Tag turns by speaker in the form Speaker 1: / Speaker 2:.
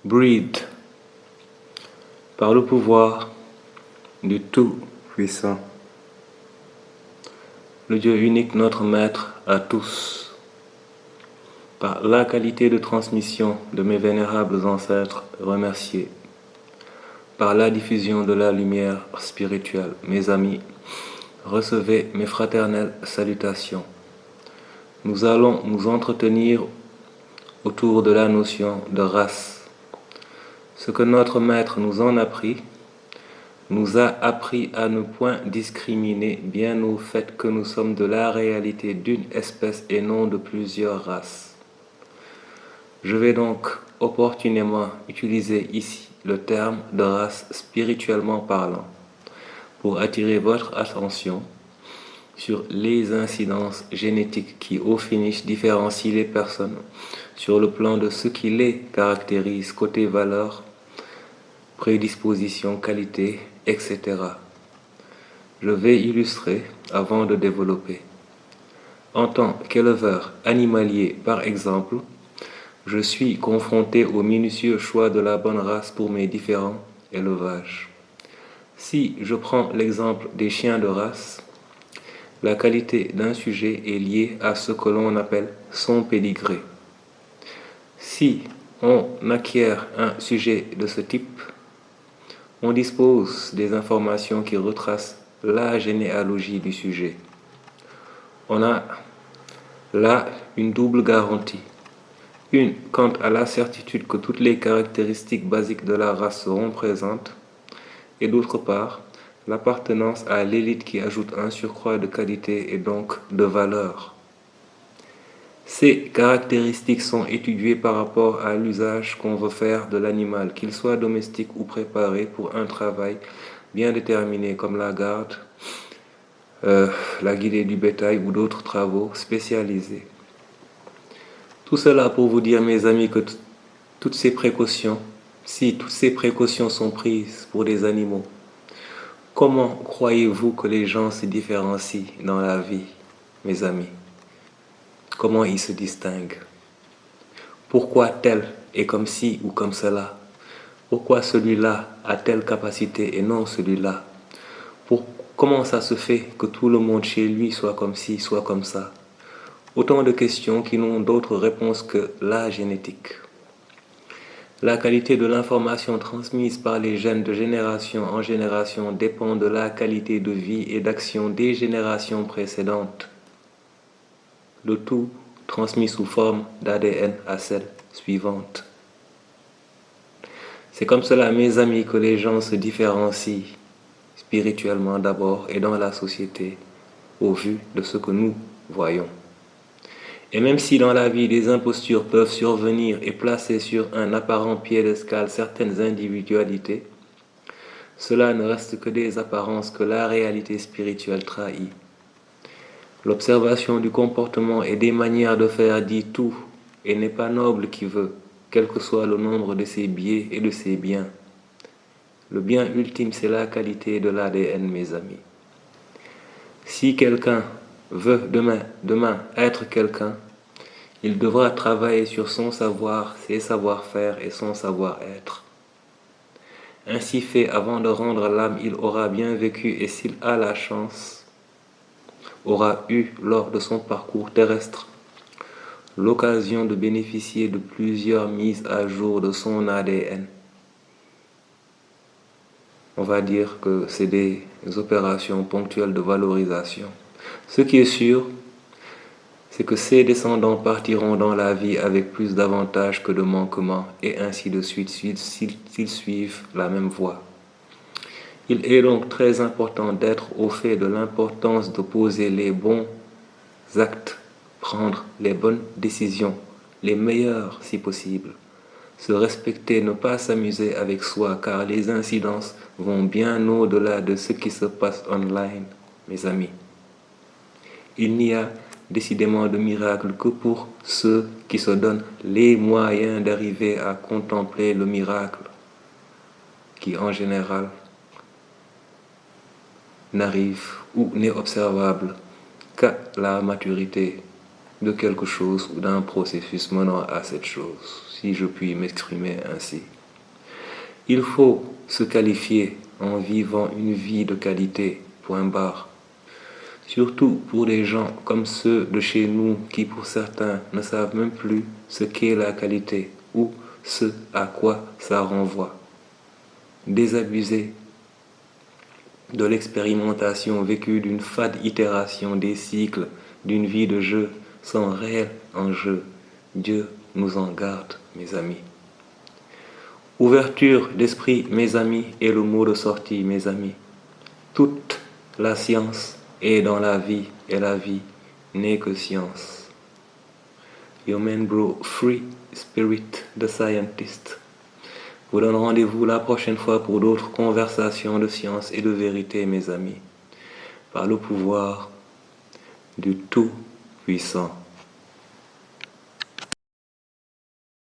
Speaker 1: Breathe par le pouvoir du Tout-Puissant, le Dieu unique, notre Maître à tous, par la qualité de transmission de mes vénérables ancêtres remerciés, par la diffusion de la lumière spirituelle, mes amis, recevez mes fraternelles salutations. Nous allons nous entretenir autour de la notion de race. Ce que notre Maître nous en a appris à ne point discriminer, bien au fait que nous sommes de la réalité d'une espèce et non de plusieurs races. Je vais donc opportunément utiliser ici le terme de race spirituellement parlant pour attirer votre attention sur les incidences génétiques qui au finish différencient les personnes sur le plan de ce qui les caractérise côté valeurs, prédisposition, qualité, etc. Je vais illustrer avant de développer. En tant qu'éleveur animalier, par exemple, je suis confronté au minutieux choix de la bonne race pour mes différents élevages. Si je prends l'exemple des chiens de race, la qualité d'un sujet est liée à ce que l'on appelle son pédigré. Si on acquiert un sujet de ce type, on dispose des informations qui retracent la généalogie du sujet. On a là une double garantie. Une quant à la certitude que toutes les caractéristiques basiques de la race seront présentes, et d'autre part, l'appartenance à l'élite qui ajoute un surcroît de qualité et donc de valeur. Ces caractéristiques sont étudiées par rapport à l'usage qu'on veut faire de l'animal, qu'il soit domestique ou préparé pour un travail bien déterminé comme la garde, la guidée du bétail ou d'autres travaux spécialisés. Tout cela pour vous dire, mes amis, que toutes ces précautions sont prises pour des animaux, comment croyez-vous que les gens se différencient dans la vie, mes amis? Comment ils se distinguent? Pourquoi tel est comme ci ou comme cela? Pourquoi celui-là a telle capacité et non celui-là? Comment ça se fait que tout le monde chez lui soit comme ci, soit comme ça? Autant de questions qui n'ont d'autre réponse que la génétique. La qualité de l'information transmise par les gènes de génération en génération dépend de la qualité de vie et d'action des générations précédentes. Le tout transmis sous forme d'ADN à celle suivante. C'est comme cela, mes amis, que les gens se différencient spirituellement d'abord et dans la société au vu de ce que nous voyons. Et même si dans la vie des impostures peuvent survenir et placer sur un apparent piédestal certaines individualités, cela ne reste que des apparences que la réalité spirituelle trahit. L'observation du comportement et des manières de faire dit tout et n'est pas noble qui veut, quel que soit le nombre de ses biais et de ses biens. Le bien ultime, c'est la qualité de l'ADN, mes amis. Si quelqu'un veut demain être quelqu'un, il devra travailler sur son savoir, ses savoir-faire et son savoir-être. Ainsi fait, avant de rendre l'âme, il aura bien vécu et s'il a la chance, aura eu lors de son parcours terrestre l'occasion de bénéficier de plusieurs mises à jour de son ADN. On va dire que c'est des opérations ponctuelles de valorisation. Ce qui est sûr, c'est que ses descendants partiront dans la vie avec plus d'avantages que de manquements, et ainsi de suite s'ils suivent la même voie. Il est donc très important d'être au fait de l'importance de poser les bons actes, prendre les bonnes décisions, les meilleures si possible. Se respecter, ne pas s'amuser avec soi, car les incidences vont bien au-delà de ce qui se passe online, mes amis. Il n'y a décidément de miracle que pour ceux qui se donnent les moyens d'arriver à contempler le miracle, qui en général n'arrive ou n'est observable qu'à la maturité de quelque chose ou d'un processus menant à cette chose, si je puis m'exprimer ainsi. Il faut se qualifier en vivant une vie de qualité, point barre. Surtout pour des gens comme ceux de chez nous qui pour certains ne savent même plus ce qu'est la qualité ou ce à quoi ça renvoie. Désabusés de l'expérimentation vécue d'une fade itération des cycles d'une vie de jeu sans réel enjeu. Dieu nous en garde, mes amis. Ouverture d'esprit, mes amis, est le mot de sortie, mes amis. Toute la science est dans la vie et la vie n'est que science. Your man bro, Free Spirit, the Scientist. Vous donne rendez-vous la prochaine fois pour d'autres conversations de science et de vérité, mes amis, par le pouvoir du Tout-Puissant.